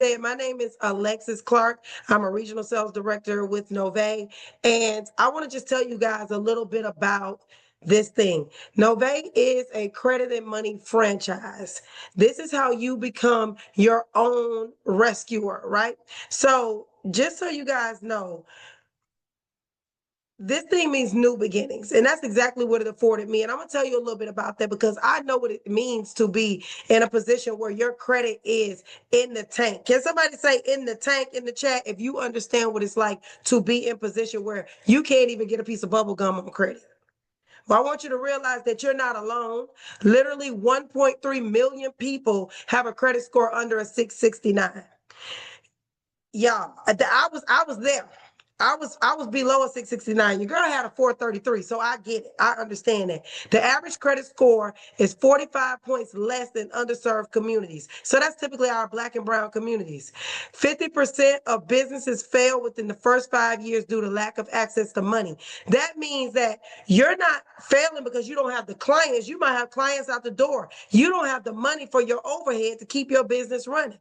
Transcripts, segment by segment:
said, my name is Alexis Clark. I'm a regional sales director with Nove. And I want to just tell you guys a little bit about this thing. Nove is a credit and money franchise. This is how you become your own rescuer, right? So, just so you guys know, this thing means new beginnings, and that's exactly what it afforded me. And I'm gonna tell you a little bit about that because I know what it means to be in a position where your credit is in the tank. Can somebody say in the tank in the chat if you understand what it's like to be in position where you can't even get a piece of bubble gum on credit? Well, I want you to realize that you're not alone. Literally 1.3 million people have a credit score under a 669. Yeah, I was there. I was below a 669. Your girl had a 433, so I get it. I understand that. The average credit score is 45 points less than underserved communities. So that's typically our black and brown communities. 50% of businesses fail within the first 5 years due to lack of access to money. That means that you're not failing because you don't have the clients. You might have clients out the door. You don't have the money for your overhead to keep your business running.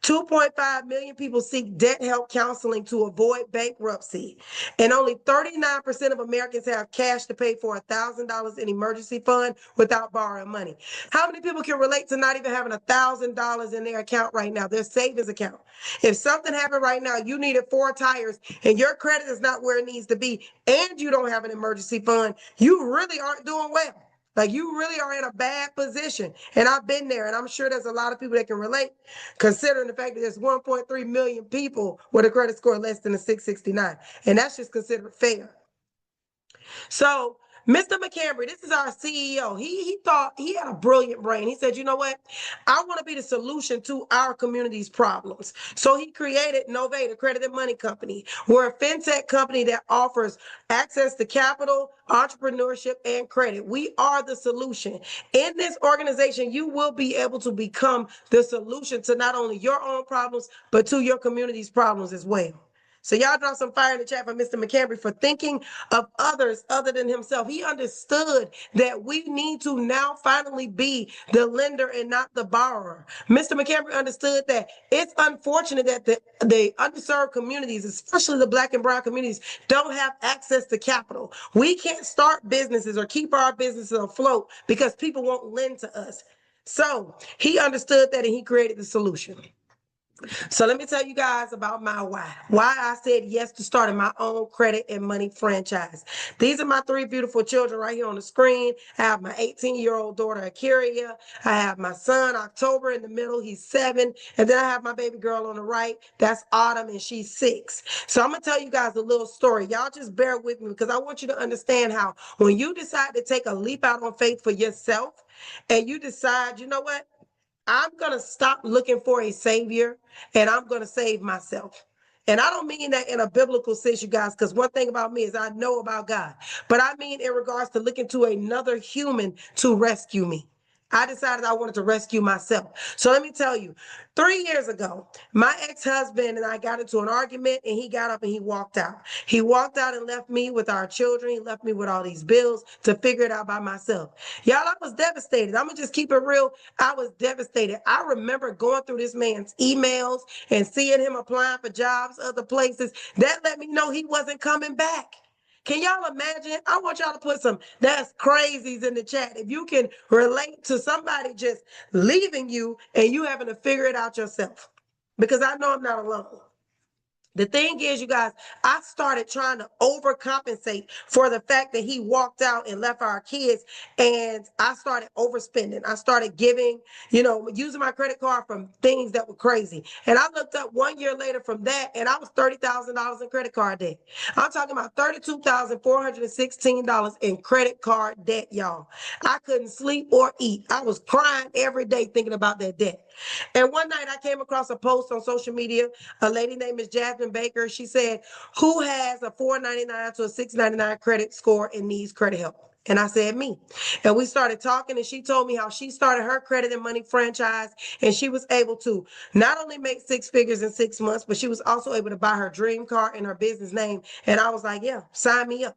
2.5 million people seek debt help counseling to avoid bankruptcy. And only 39% of Americans have cash to pay for $1,000 in emergency fund without borrowing money. How many people can relate to not even having $1,000 in their account right now, their savings account? If something happened right now, you needed 4 tires and your credit is not where it needs to be, and you don't have an emergency fund, you really aren't doing well. Like you really are in a bad position. And I've been there, and I'm sure there's a lot of people that can relate, considering the fact that there's 1.3 million people with a credit score less than a 669. And that's just considered fair. So Mr. McCambry, this is our CEO. He thought he had a brilliant brain. He said, you know what? I want to be the solution to our community's problems. So he created Nove, the credit and money company. We're a fintech company that offers access to capital, entrepreneurship, and credit. We are the solution. In this organization, you will be able to become the solution to not only your own problems, but to your community's problems as well. So y'all drop some fire in the chat for Mr. McCambry for thinking of others other than himself. He understood that we need to now finally be the lender and not the borrower. Mr. McCambry understood that it's unfortunate that the underserved communities, especially the black and brown communities, don't have access to capital. We can't start businesses or keep our businesses afloat because people won't lend to us. So he understood that and he created the solution. So let me tell you guys about my why I said yes to starting my own credit and money franchise. These are my 3 beautiful children right here on the screen. I have my 18-year-old daughter, Akiria. I have my son, October, in the middle. He's 7. And then I have my baby girl on the right. That's Autumn, and she's 6. So I'm going to tell you guys a little story. Y'all just bear with me because I want you to understand how when you decide to take a leap out on faith for yourself and you decide, you know what? I'm going to stop looking for a savior and I'm going to save myself. And I don't mean that in a biblical sense, you guys, because one thing about me is I know about God. But I mean in regards to looking to another human to rescue me. I decided I wanted to rescue myself. So let me tell you, 3 years ago, my ex-husband and I got into an argument and he got up and he walked out. He walked out and left me with our children. He left me with all these bills to figure it out by myself. Y'all, I was devastated. I'm going to just keep it real. I was devastated. I remember going through this man's emails and seeing him applying for jobs other places. That let me know he wasn't coming back. Can y'all imagine? I want y'all to put some that's crazies in the chat. If you can relate to somebody just leaving you and you having to figure it out yourself. Because I know I'm not alone. The thing is, you guys, I started trying to overcompensate for the fact that he walked out and left our kids. And I started overspending. I started giving, using my credit card from things that were crazy. And I looked up 1 year later from that, and I was $30,000 in credit card debt. I'm talking about $32,416 in credit card debt, y'all. I couldn't sleep or eat. I was crying every day thinking about that debt. And one night I came across a post on social media. A lady named Miss Jasmine Baker. She said, who has a 499 to a 699 credit score and needs credit help? And I said, me. And we started talking, and she told me how she started her credit and money franchise, and she was able to not only make 6 figures in 6 months, but she was also able to buy her dream car in her business name. And I was like, yeah, sign me up.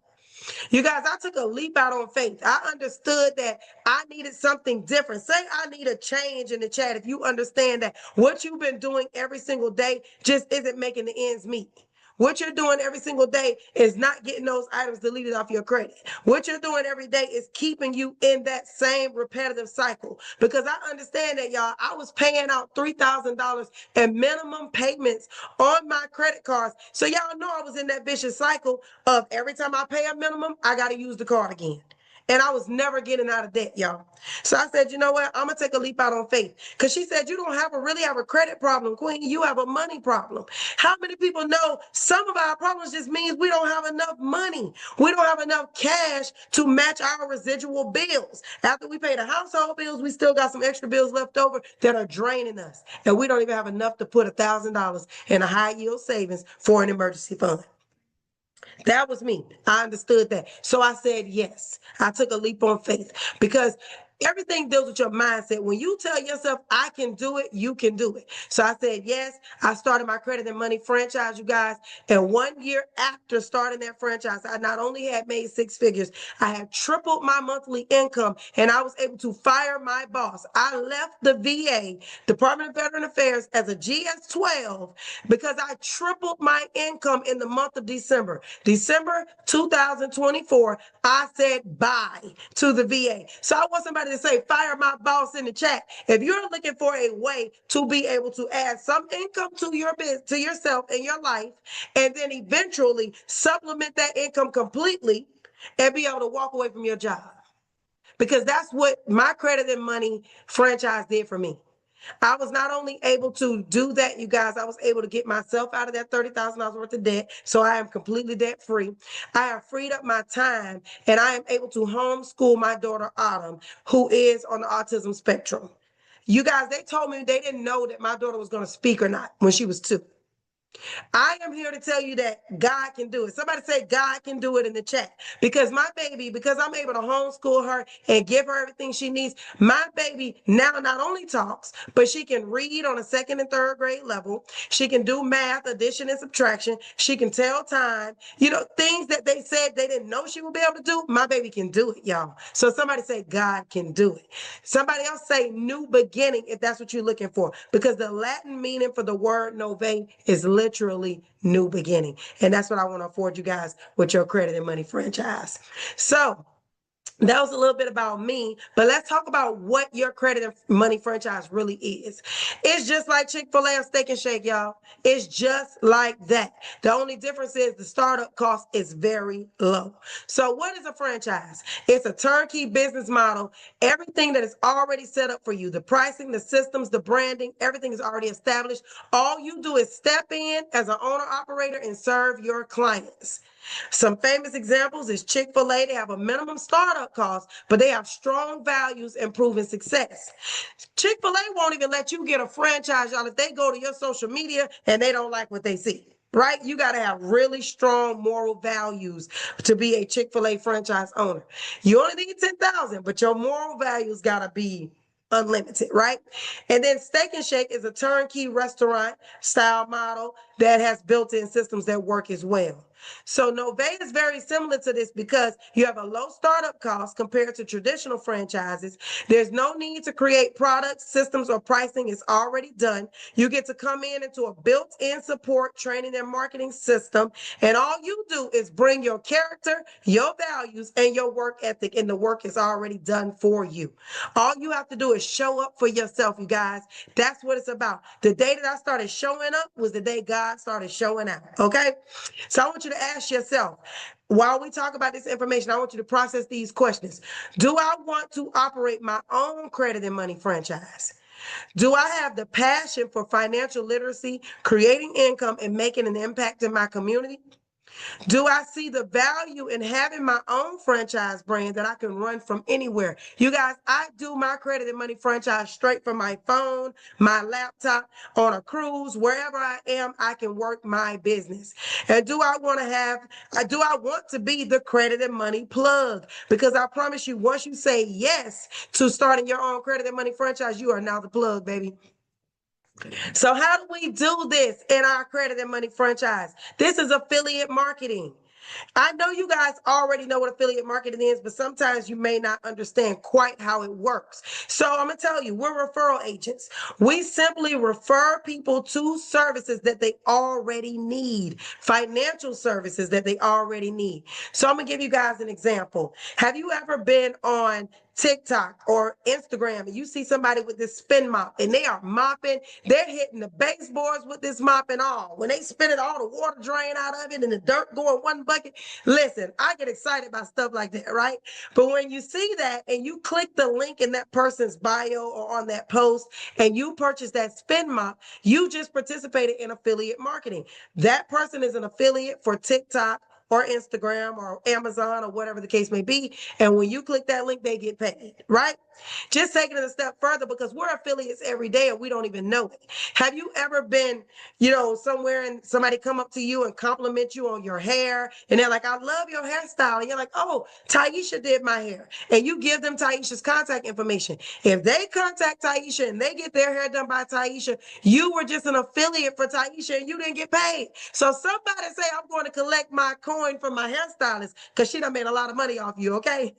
You guys, I took a leap out on faith. I understood that I needed something different. Say I need a change in the chat if you understand that what you've been doing every single day just isn't making the ends meet. What you're doing every single day is not getting those items deleted off your credit. What you're doing every day is keeping you in that same repetitive cycle. Because I understand that, y'all. I was paying out $3,000 in minimum payments on my credit cards. So y'all know I was in that vicious cycle of every time I pay a minimum, I got to use the card again. And I was never getting out of debt, y'all. So I said, you know what? I'm going to take a leap out on faith. Because she said, you don't really have a credit problem, Queen. You have a money problem. How many people know some of our problems just means we don't have enough money? We don't have enough cash to match our residual bills. After we pay the household bills, we still got some extra bills left over that are draining us. And we don't even have enough to put $1,000 in a high yield savings for an emergency fund. That was me. I understood that. So I said yes. I took a leap on faith because everything deals with your mindset. When you tell yourself, I can do it, you can do it. So I said yes. I started my credit and money franchise, you guys. And 1 year after starting that franchise, I not only had made six figures, I had tripled my monthly income and I was able to fire my boss. I left the VA, Department of Veteran Affairs, as a GS-12 because I tripled my income in the month of December. December 2024, I said bye to the VA. So I want somebody to say, fire my boss in the chat. If you're looking for a way to be able to add some income to your business, to yourself and your life, and then eventually supplement that income completely and be able to walk away from your job. Because that's what my credit and money franchise did for me. I was not only able to do that, you guys, I was able to get myself out of that $30,000 worth of debt. So I am completely debt free. I have freed up my time and I am able to homeschool my daughter, Autumn, who is on the autism spectrum. You guys, they told me they didn't know that my daughter was going to speak or not when she was 2. I am here to tell you that God can do it. Somebody say God can do it in the chat. Because my baby, because I'm able to homeschool her and give her everything she needs, my baby now not only talks, but she can read on a 2nd and 3rd grade level. She can do math, addition and subtraction. She can tell time. You know, things that they said they didn't know she would be able to do, my baby can do it, y'all. So somebody say God can do it. Somebody else say new beginning if that's what you're looking for. Because the Latin meaning for the word nove is literally new beginning. And that's what I want to afford you guys with your credit and money franchise. So that was a little bit about me, but let's talk about what your credit and money franchise really is. It's just like Chick-fil-A or Steak and Shake, y'all. It's just like that. The only difference is the startup cost is very low. So what is a franchise? It's a turnkey business model. Everything that is already set up for you, the pricing, the systems, the branding, everything is already established. All you do is step in as an owner operator and serve your clients. Some famous examples is Chick-fil-A. They have a minimum startup cost, but they have strong values and proven success. Chick-fil-A won't even let you get a franchise, y'all, if they go to your social media and they don't like what they see. Right? You got to have really strong moral values to be a Chick-fil-A franchise owner. You only need 10,000, but your moral values got to be unlimited, right? And then Steak and Shake is a turnkey restaurant style model that has built-in systems that work as well. So Nove is very similar to this because you have a low startup cost compared to traditional franchises. There's no need to create products, systems, or pricing. It's already done. You get to come in into a built-in support, training, and marketing system. And all you do is bring your character, your values, and your work ethic, and the work is already done for you. All you have to do is show up for yourself, you guys. That's what it's about. The day that I started showing up was the day God started showing out, okay? So I want you to ask yourself, while we talk about this information, I want you to process these questions. Do I want to operate my own credit and money franchise? Do I have the passion for financial literacy, creating income, and making an impact in my community? Do I see the value in having my own franchise brand that I can run from anywhere? You guys, I do my credit and money franchise straight from my phone, my laptop, on a cruise, wherever I am, I can work my business. And do I want to be the credit and money plug? Because I promise you, once you say yes to starting your own credit and money franchise, you are now the plug, baby. So how do we do this in our credit and money franchise? This is affiliate marketing. I know you guys already know what affiliate marketing is, but sometimes you may not understand quite how it works. So I'm going to tell you, we're referral agents. We simply refer people to services that they already need, financial services that they already need. So I'm going to give you guys an example. Have you ever been on TikTok or Instagram and you see somebody with this spin mop and they are mopping, they're hitting the baseboards with this mop and all. When they spin it, all the water drain out of it and the dirt go in one bucket. Listen, I get excited about stuff like that, right? But when you see that and you click the link in that person's bio or on that post and you purchase that spin mop, you just participated in affiliate marketing. That person is an affiliate for TikTok or Instagram or Amazon or whatever the case may be. And when you click that link, they get paid, right? Just taking it a step further because we're affiliates every day and we don't even know it. Have you ever been, somewhere and somebody come up to you and compliment you on your hair and they're like, I love your hairstyle. And you're like, oh, Taisha did my hair. And you give them Taisha's contact information. If they contact Taisha and they get their hair done by Taisha, you were just an affiliate for Taisha and you didn't get paid. So somebody say, I'm going to collect my coin from my hairstylist because she done made a lot of money off you, okay?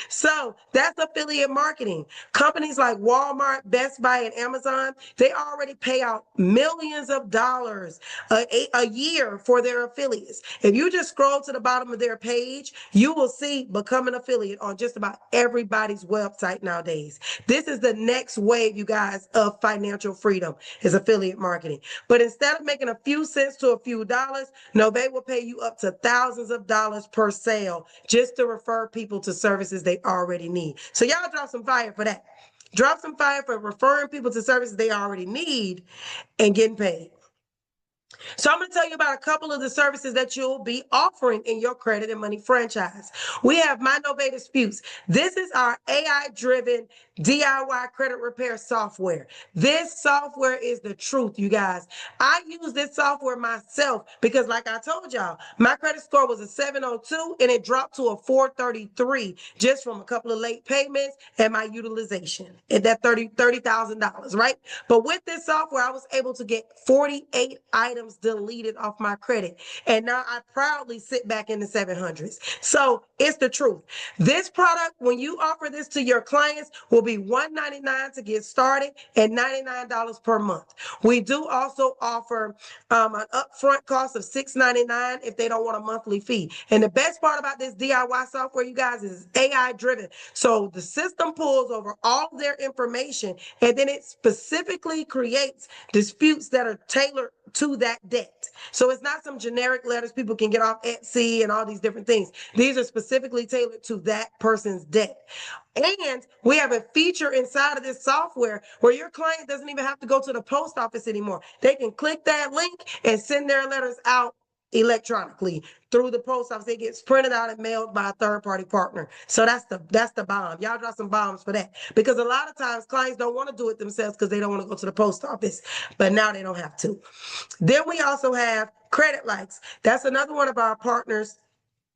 So that's affiliate marketing. Companies like Walmart, Best Buy, and Amazon, they already pay out millions of dollars a year for their affiliates. If you just scroll to the bottom of their page, you will see become an affiliate on just about everybody's website nowadays. This is the next wave, you guys, of financial freedom is affiliate marketing. But instead of making a few cents to a few dollars, no, they will pay you up to thousands of dollars per sale just to refer people to services they already need. So y'all drop some fire for that. Drop some fire for referring people to services they already need and getting paid. So I'm going to tell you about a couple of the services that you'll be offering in your credit and money franchise. We have MyNove Disputes. This is our AI-driven DIY credit repair software. This software is the truth, you guys. I use this software myself because like I told y'all, my credit score was a 702 and it dropped to a 433 just from a couple of late payments and my utilization at that $30,000, right? But with this software, I was able to get 48 items deleted off my credit. And now I proudly sit back in the 700s. So it's the truth. This product, when you offer this to your clients, will be $199 to get started and $99 per month. We do also offer an upfront cost of $699 if they don't want a monthly fee. And the best part about this DIY software, you guys, is AI driven. So the system pulls over all their information and then it specifically creates disputes that are tailored to that debt. So it's not some generic letters people can get off Etsy and all these different things. These are specifically tailored to that person's debt. And we have a feature inside of this software where your client doesn't even have to go to the post office anymore. They can click that link and send their letters out electronically through the post office. It gets printed out and mailed by a third-party partner. So that's the bomb. Y'all drop some bombs for that. Because a lot of times clients don't want to do it themselves because they don't want to go to the post office. But now they don't have to. Then we also have Credit Likes. That's another one of our partners.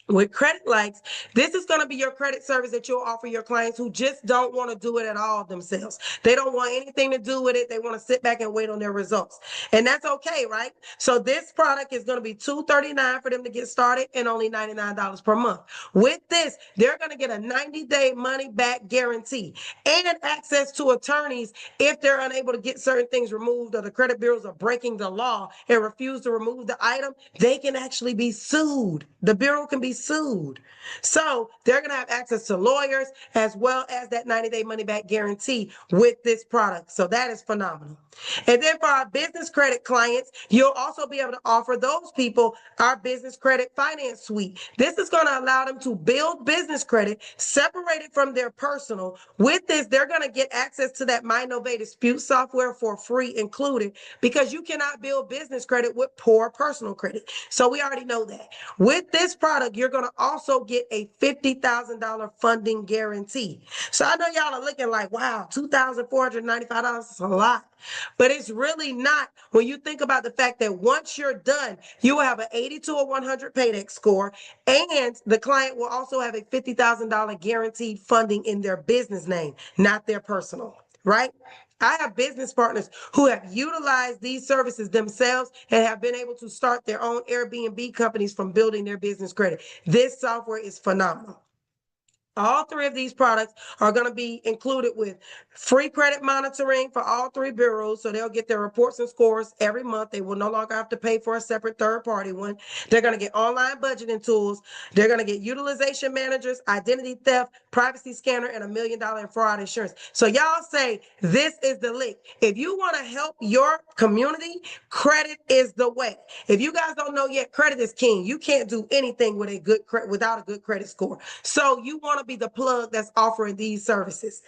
With Credit Likes, this is going to be your credit service that you'll offer your clients who just don't want to do it at all themselves. They don't want anything to do with it. They want to sit back and wait on their results. And that's okay, right? So this product is going to be $239 for them to get started and only $99 per month. With this, they're going to get a 90-day money back guarantee and access to attorneys if they're unable to get certain things removed or the credit bureaus are breaking the law and refuse to remove the item. They can actually be sued. The bureau can be sued. So they're going to have access to lawyers as well as that 90-day money back guarantee with this product. So that is phenomenal. And then for our business credit clients, you'll also be able to offer those people our business credit finance suite. This is going to allow them to build business credit separated from their personal. With this, they're going to get access to that MyNove Dispute software for free included because you cannot build business credit with poor personal credit. So we already know that. With this product, you're going to also get a $50,000 funding guarantee. So I know y'all are looking like, wow, $2,495 is a lot. But it's really not when you think about the fact that once you're done, you will have an 80 to a 100 paydex score, and the client will also have a $50,000 guaranteed funding in their business name, not their personal, right? I have business partners who have utilized these services themselves and have been able to start their own Airbnb companies from building their business credit. This software is phenomenal. All three of these products are going to be included with free credit monitoring for all three bureaus. So they'll get their reports and scores every month. They will no longer have to pay for a separate third-party one. They're going to get online budgeting tools. They're going to get utilization managers, identity theft, privacy scanner, and $1 million in fraud insurance. So y'all say, this is the link. If you want to help your community, credit is the way. If you guys don't know yet, credit is king. You can't do anything with without a good credit score. So you want to be the plug that's offering these services.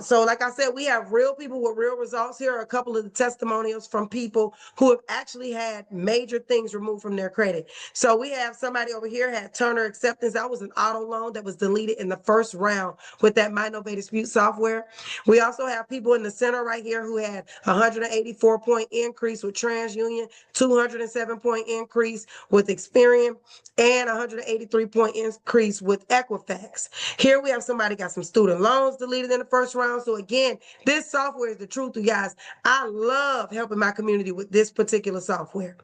So like I said, we have real people with real results. Here are a couple of the testimonials from people who have actually had major things removed from their credit. So we have somebody over here had Turner Acceptance. That was an auto loan that was deleted in the first round with that MyNovate Dispute software. We also have people in the center right here who had 184-point increase with TransUnion, 207-point increase with Experian, and 183-point increase with Equifax. Here we have somebody got some student loans deleted in the first round. So again, this software is the truth, you guys. I love helping my community with this particular software.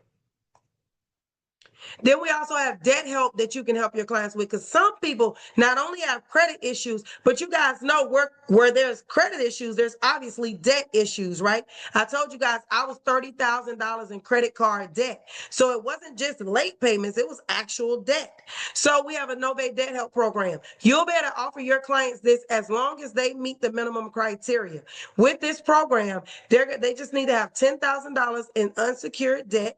Then we also have debt help that you can help your clients with, because some people not only have credit issues, but you guys know where there's credit issues, there's obviously debt issues, right? I told you guys I was $30,000 in credit card debt. So it wasn't just late payments, it was actual debt. So we have a Novate Debt Help program. You'll be able to offer your clients this as long as they meet the minimum criteria. With this program, they just need to have $10,000 in unsecured debt,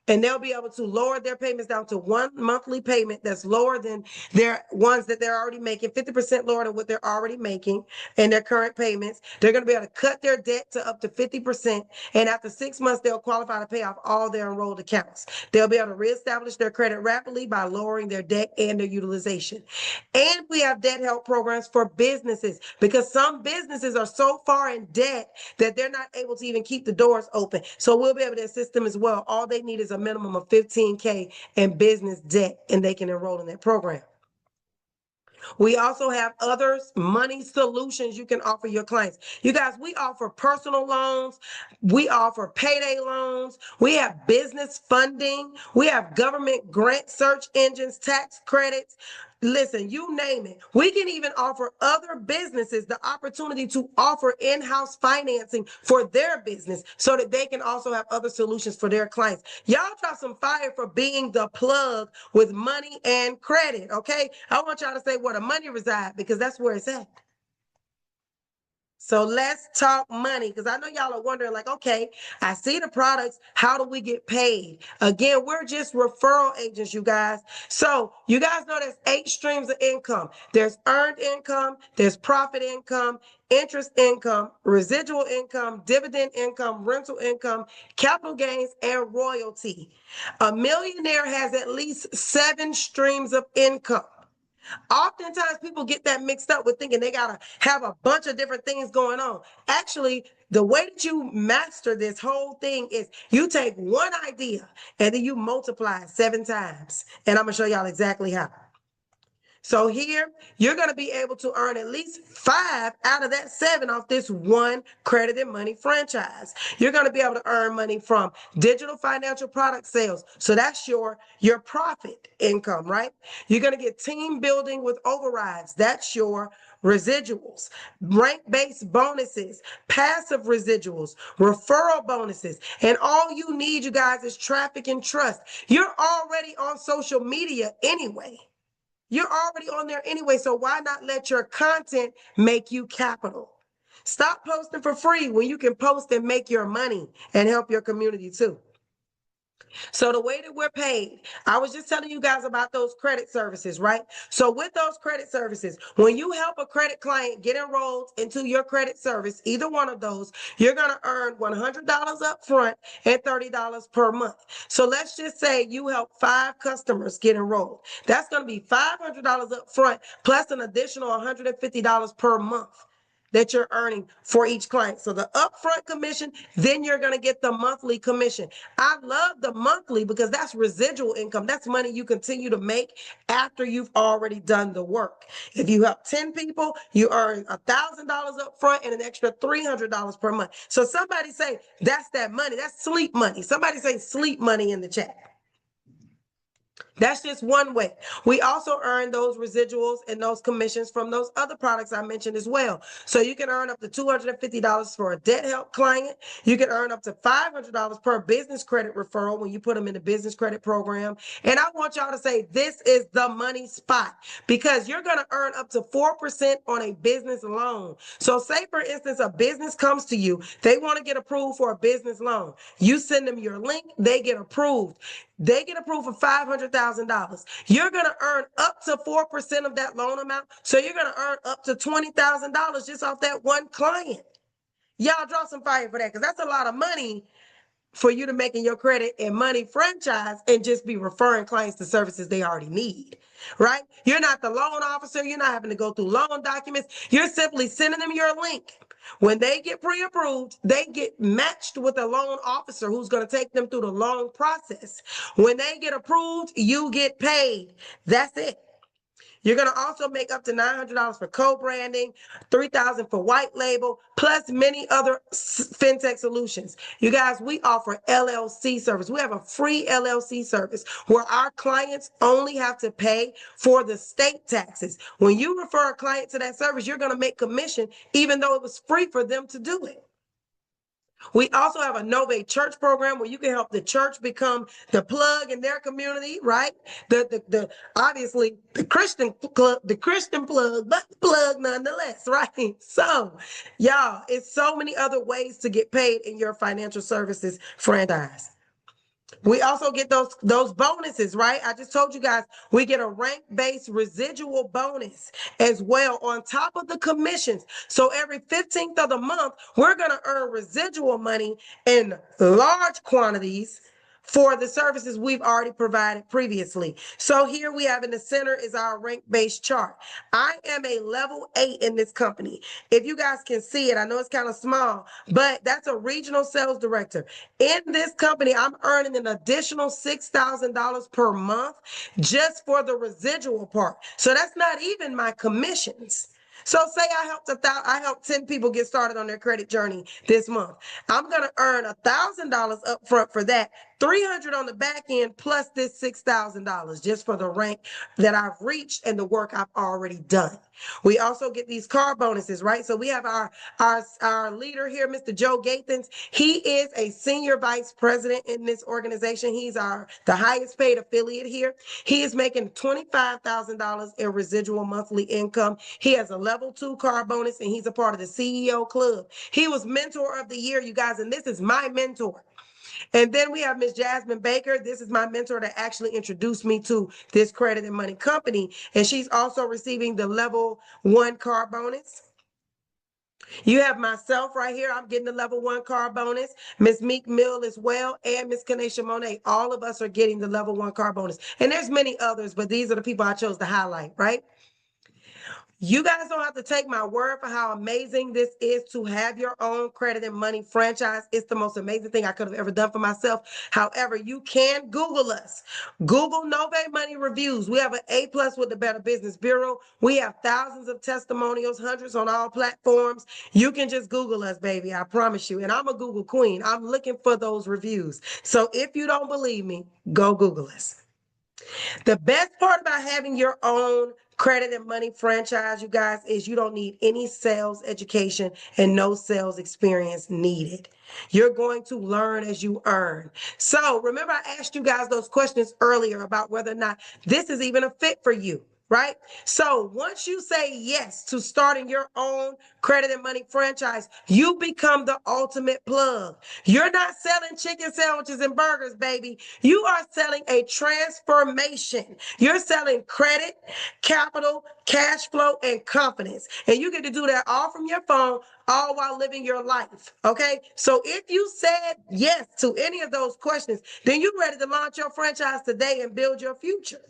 and they'll be able to lower their payments down to one monthly payment that's lower than their ones that they're already making, 50% lower than what they're already making in their current payments. They're going to be able to cut their debt to up to 50%. And after 6 months, they'll qualify to pay off all their enrolled accounts. They'll be able to reestablish their credit rapidly by lowering their debt and their utilization. And we have debt help programs for businesses, because some businesses are so far in debt that they're not able to even keep the doors open. So we'll be able to assist them as well. All they need is a minimum of $15K in business debt, and they can enroll in that program. We also have other money solutions you can offer your clients. You guys, we offer personal loans. We offer payday loans. We have business funding. We have government grant search engines, tax credits. Listen, you name it. We can even offer other businesses the opportunity to offer in-house financing for their business so that they can also have other solutions for their clients. Y'all drop some fire for being the plug with money and credit, okay? I want y'all to say where the money resides, because that's where it's at. So let's talk money, because I know y'all are wondering, like, okay, I see the products. How do we get paid? Again, we're just referral agents, you guys. So you guys know there's 8 streams of income. There's earned income, there's profit income, interest income, residual income, dividend income, rental income, capital gains, and royalty. A millionaire has at least 7 streams of income. Oftentimes people get that mixed up with thinking they gotta have a bunch of different things going on. Actually, the way that you master this whole thing is you take one idea and then you multiply it 7 times. And I'm gonna show y'all exactly how. So here, you're going to be able to earn at least 5 out of that 7 off this one credited money franchise. You're going to be able to earn money from digital financial product sales. So that's your profit income, right? You're going to get team building with overrides. That's your residuals, rank-based bonuses, passive residuals, referral bonuses. And all you need, you guys, is traffic and trust. You're already on social media anyway. You're already on there anyway, so why not let your content make you capital? Stop posting for free when you can post and make your money and help your community too. So the way that we're paid, I was just telling you guys about those credit services, right? So with those credit services, when you help a credit client get enrolled into your credit service, either one of those, you're going to earn $100 up front and $30 per month. So let's just say you help 5 customers get enrolled. That's going to be $500 up front plus an additional $150 per month. that you're earning for each client. So the upfront commission, then you're going to get the monthly commission. I love the monthly because that's residual income. That's money you continue to make after you've already done the work. If you help 10 people, you earn $1,000 up front and an extra $300 per month. So somebody say, that's that money. That's sleep money. Somebody say sleep money in the chat. That's just one way. We also earn those residuals and those commissions from those other products I mentioned as well. So you can earn up to $250 for a debt help client. You can earn up to $500 per business credit referral when you put them in the business credit program. And I want y'all to say, this is the money spot, because you're going to earn up to 4% on a business loan. So say, for instance, a business comes to you. They want to get approved for a business loan. You send them your link. They get approved. They get approved for $500,000. You're going to earn up to 4% of that loan amount. So you're going to earn up to $20,000 just off that one client. Y'all draw some fire for that, because that's a lot of money for you to make in your credit and money franchise and just be referring clients to services they already need, right? You're not the loan officer. You're not having to go through loan documents. You're simply sending them your link. When they get pre-approved, they get matched with a loan officer who's going to take them through the loan process. When they get approved, you get paid. That's it. You're going to also make up to $900 for co-branding, $3,000 for white label, plus many other fintech solutions. You guys, we offer LLC service. We have a free LLC service where our clients only have to pay for the state taxes. When you refer a client to that service, you're going to make commission, even though it was free for them to do it. We also have a Novate Church program where you can help the church become the plug in their community, right? The obviously the Christian plug, but plug nonetheless, right? So, y'all, it's so many other ways to get paid in your financial services franchise. We also get those bonuses, right? I just told you guys, we get a rank-based residual bonus as well on top of the commissions. So every 15th of the month, we're going to earn residual money in large quantities for the services we've already provided previously. So here we have in the center is our rank-based chart. I am a level 8 in this company. If you guys can see it, I know it's kind of small, but that's a regional sales director. In this company, I'm earning an additional $6,000 per month just for the residual part. So that's not even my commissions. So say I helped 10 people get started on their credit journey this month. I'm going to earn $1,000 up front for that, $300 on the back end, plus this $6,000 just for the rank that I've reached and the work I've already done. We also get these car bonuses, right? So we have our leader here, Mr. Joe Gathens. He is a senior vice president in this organization. He's the highest paid affiliate here. He is making $25,000 in residual monthly income. He has a level 2 car bonus, and he's a part of the CEO club. He was mentor of the year, you guys, and this is my mentor. And then we have Miss Jasmine Baker. This is my mentor that actually introduced me to this credit and money company. And she's also receiving the level 1 car bonus. You have myself right here. I'm getting the level 1 car bonus. Miss Meek Mill as well, and Miss Kanisha Monet. All of us are getting the level 1 car bonus. And there's many others, but these are the people I chose to highlight, right? You guys don't have to take my word for how amazing this is to have your own credit and money franchise. It's the most amazing thing I could have ever done for myself. However, you can Google us. Google Novate Money Reviews. We have an A+ with the Better Business Bureau. We have thousands of testimonials, hundreds on all platforms. You can just Google us, baby. I promise you. And I'm a Google queen. I'm looking for those reviews. So if you don't believe me, go Google us. The best part about having your own credit and money franchise, you guys, is you don't need any sales education and no sales experience needed. You're going to learn as you earn. So remember, I asked you guys those questions earlier about whether or not this is even a fit for you. Right? So once you say yes to starting your own credit and money franchise, you become the ultimate plug. You're not selling chicken sandwiches and burgers, baby. You are selling a transformation. You're selling credit, capital, cash flow, and confidence. And you get to do that all from your phone, all while living your life. Okay? So if you said yes to any of those questions, then you're ready to launch your franchise today and build your future.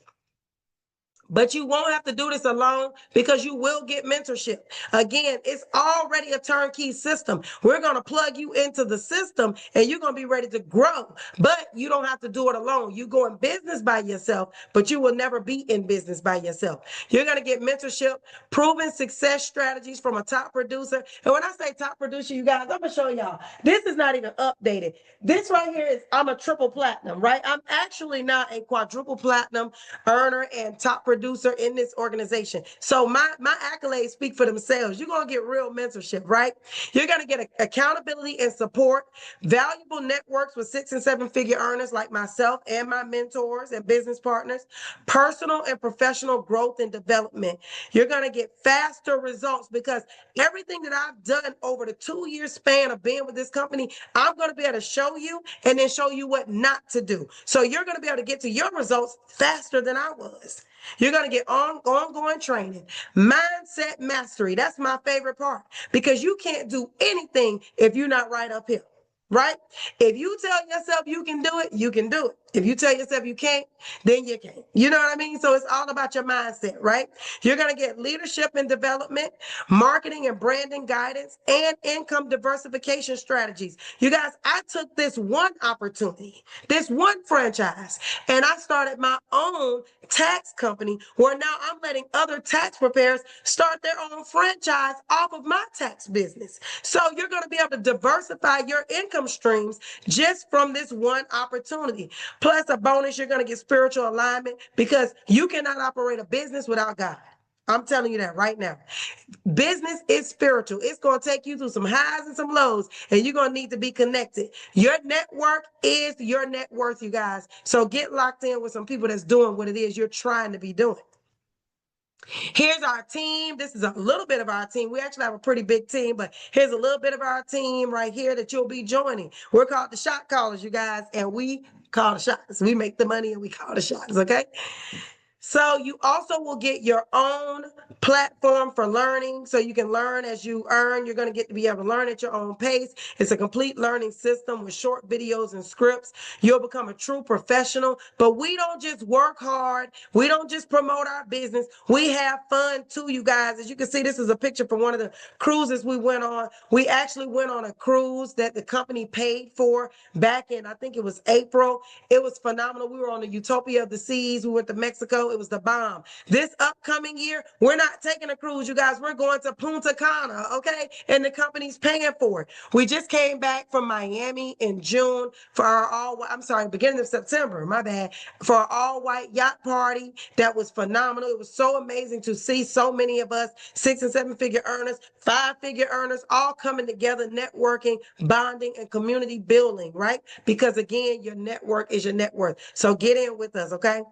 But you won't have to do this alone because you will get mentorship. Again, it's already a turnkey system. We're going to plug you into the system and you're going to be ready to grow. But you don't have to do it alone. You go in business by yourself, but you will never be in business by yourself. You're going to get mentorship, proven success strategies from a top producer. And when I say top producer, you guys, I'm going to show y'all. This is not even updated. This right here is, I'm a triple platinum, right? I'm actually not a quadruple platinum earner and top producer in this organization. So my accolades speak for themselves. You're going to get real mentorship, right? You're going to get accountability and support, valuable networks with 6 and 7 figure earners like myself and my mentors and business partners, personal and professional growth and development. You're going to get faster results because everything that I've done over the 2-year span of being with this company, I'm going to be able to show you and then show you what not to do. So you're going to be able to get to your results faster than I was. You're going to get ongoing training, mindset mastery. That's my favorite part because you can't do anything if you're not right up here. Right? If you tell yourself you can do it, you can do it. If you tell yourself you can't, then you can't. You know what I mean? So it's all about your mindset, right? You're going to get leadership and development, marketing and branding guidance, and income diversification strategies. You guys, I took this one opportunity, this one franchise, and I started my own tax company where now I'm letting other tax preparers start their own franchise off of my tax business. So you're going to be able to diversify your income streams just from this one opportunity. Plus a bonus, you're going to get spiritual alignment because you cannot operate a business without God. I'm telling you that right now. Business is spiritual. It's going to take you through some highs and some lows, and you're going to need to be connected. Your network is your net worth, you guys. So get locked in with some people that's doing what it is you're trying to be doing. Here's our team. This is a little bit of our team. We actually have a pretty big team, but here's a little bit of our team right here that you'll be joining. We're called the Shot Callers, you guys, and we call the shots. We make the money and we call the shots, okay? So you also will get your own platform for learning. So you can learn as you earn. You're going to get to be able to learn at your own pace. It's a complete learning system with short videos and scripts. You'll become a true professional. But we don't just work hard. We don't just promote our business. We have fun too, you guys. As you can see, this is a picture from one of the cruises we went on. We actually went on a cruise that the company paid for back in, I think it was April. It was phenomenal. We were on the Utopia of the Seas. We went to Mexico. It was the bomb. This upcoming year, we're not taking a cruise, you guys. We're going to Punta Cana, okay? And the company's paying for it. We just came back from Miami in June for our beginning of September, my bad, for our all-white yacht party. That was phenomenal. It was so amazing to see so many of us, 6 and 7 figure earners, 5-figure earners, all coming together, networking, bonding, and community building, right? Because again, your network is your net worth. So get in with us, okay?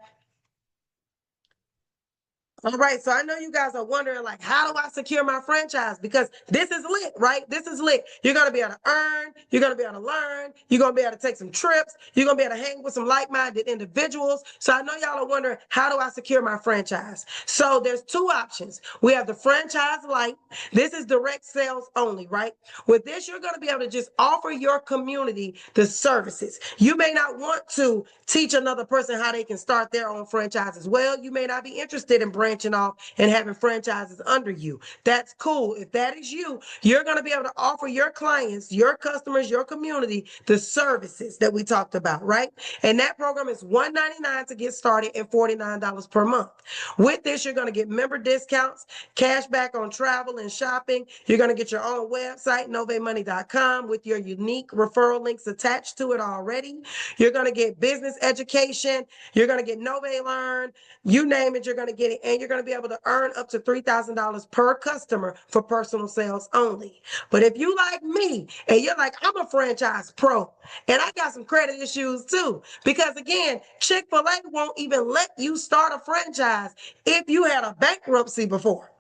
All right, so I know you guys are wondering, like, how do I secure my franchise? Because this is lit, right? This is lit. You're going to be able to earn. You're going to be able to learn. You're going to be able to take some trips. You're going to be able to hang with some like-minded individuals. So I know y'all are wondering, how do I secure my franchise? So there's 2 options. We have the franchise light. This is direct sales only, right? With this, you're going to be able to just offer your community the services. You may not want to teach another person how they can start their own franchise as well. You may not be interested in branching off and having franchises under you. That's cool. If that is you, you're going to be able to offer your clients, your customers, your community the services that we talked about, right? And that program is $199 to get started and $49 per month. With this, you're going to get member discounts, cash back on travel and shopping. You're going to get your own website, novemoney.com, with your unique referral links attached to it already. You're going to get business education. You're going to get Nove Learn. You name it, you're going to get it. And you're going to be able to earn up to $3,000 per customer for personal sales only. But if you like me and you're like, I'm a franchise pro and I got some credit issues too, because again, Chick-fil-A won't even let you start a franchise if you had a bankruptcy before.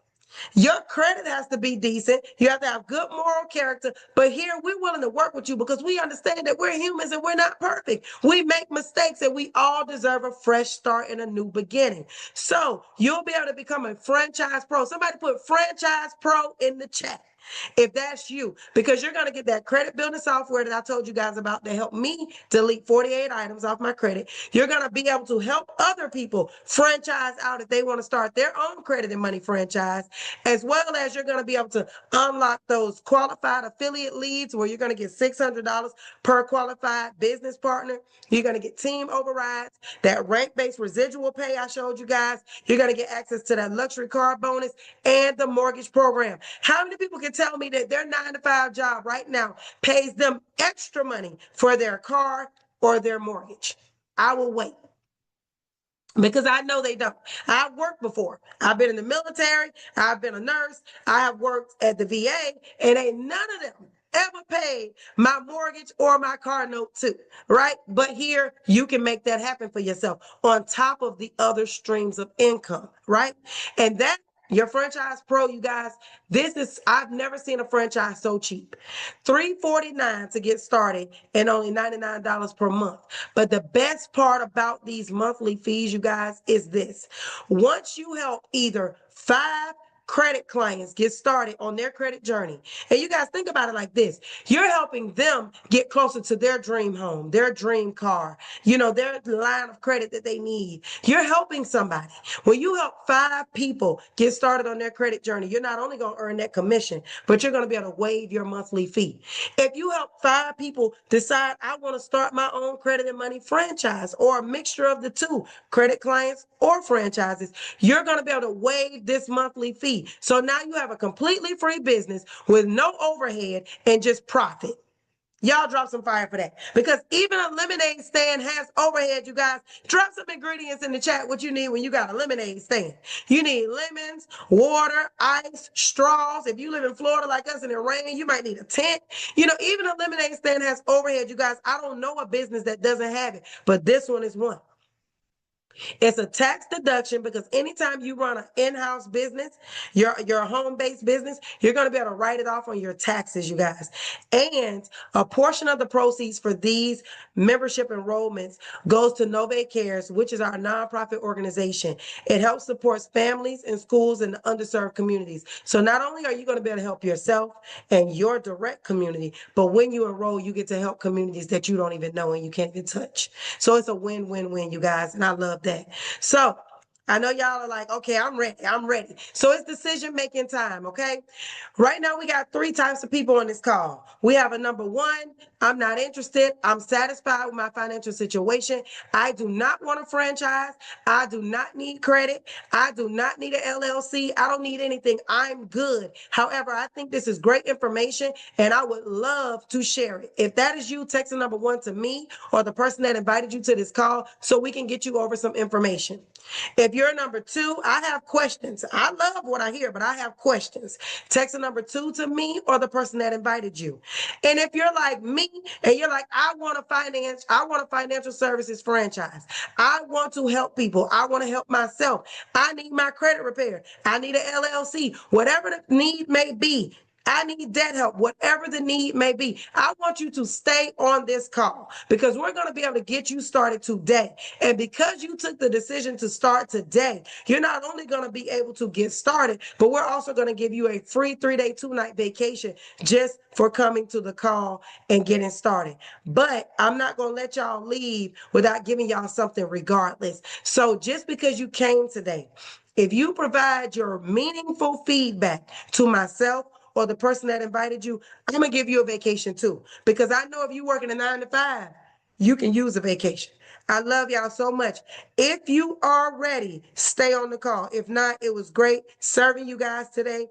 Your credit has to be decent. You have to have good moral character. But here we're willing to work with you because we understand that we're humans and we're not perfect. We make mistakes and we all deserve a fresh start and a new beginning. So you'll be able to become a franchise pro. Somebody put franchise pro in the chat. If that's you, because you're going to get that credit building software that I told you guys about to help me delete 48 items off my credit. You're going to be able to help other people franchise out if they want to start their own credit and money franchise, as well as you're going to be able to unlock those qualified affiliate leads where you're going to get $600 per qualified business partner. You're going to get team overrides, that rank-based residual pay I showed you guys. You're going to get access to that luxury car bonus and the mortgage program. How many people can tell me that their 9-to-5 job right now pays them extra money for their car or their mortgage? I will wait, because I know they don't. I've worked before. I've been in the military. I've been a nurse. I have worked at the VA, and ain't none of them ever paid my mortgage or my car note too, right? But here you can make that happen for yourself on top of the other streams of income, right? And that your franchise pro, you guys, I've never seen a franchise so cheap. $349 to get started and only $99 per month. But the best part about these monthly fees, you guys, is this. Once you help either 5 credit clients get started on their credit journey. And you guys think about it like this. You're helping them get closer to their dream home, their dream car, their line of credit that they need. You're helping somebody. When you help 5 people get started on their credit journey, you're not only going to earn that commission, but you're going to be able to waive your monthly fee. If you help 5 people decide, I want to start my own credit and money franchise, or a mixture of the two, credit clients or franchises, you're going to be able to waive this monthly fee. So now you have a completely free business with no overhead and just profit. Y'all drop some fire for that, because even a lemonade stand has overhead, you guys. Drop some ingredients in the chat what you need when you got a lemonade stand. You need lemons, water, ice, straws. If you live in Florida like us and it rains, you might need a tent. Even a lemonade stand has overhead, you guys. I don't know a business that doesn't have it, but this one is one. It's a tax deduction, because anytime you run an in-house business, your home-based business, you're going to be able to write it off on your taxes, you guys. And a portion of the proceeds for these membership enrollments goes to Nove Cares, which is our nonprofit organization. It helps support families and schools in the underserved communities. So not only are you going to be able to help yourself and your direct community, but when you enroll, you get to help communities that you don't even know and you can't even touch. So it's a win-win-win, you guys, and I love that. So I know y'all are like, okay, I'm ready. So it's decision-making time, okay? Right now, we got 3 types of people on this call. We have a number 1, I'm not interested. I'm satisfied with my financial situation. I do not want a franchise. I do not need credit. I do not need an LLC. I don't need anything. I'm good. However, I think this is great information, and I would love to share it. If that is you, text the number 1 to me or the person that invited you to this call so we can get you over some information. If you're number 2, I have questions. I love what I hear, but I have questions. Text the number 2 to me or the person that invited you. And if you're like me and you're like, I want a financial services franchise. I want to help people. I want to help myself. I need my credit repaired. I need an LLC. Whatever the need may be, I need debt help, whatever the need may be. I want you to stay on this call, because we're going to be able to get you started today. And because you took the decision to start today, you're not only going to be able to get started, but we're also going to give you a free 3-day, 2-night vacation just for coming to the call and getting started. But I'm not going to let y'all leave without giving y'all something regardless. So just because you came today, if you provide your meaningful feedback to myself or the person that invited you, I'm going to give you a vacation too. Because I know if you're working a 9-to-5, you can use a vacation. I love y'all so much. If you are ready, stay on the call. If not, it was great serving you guys today.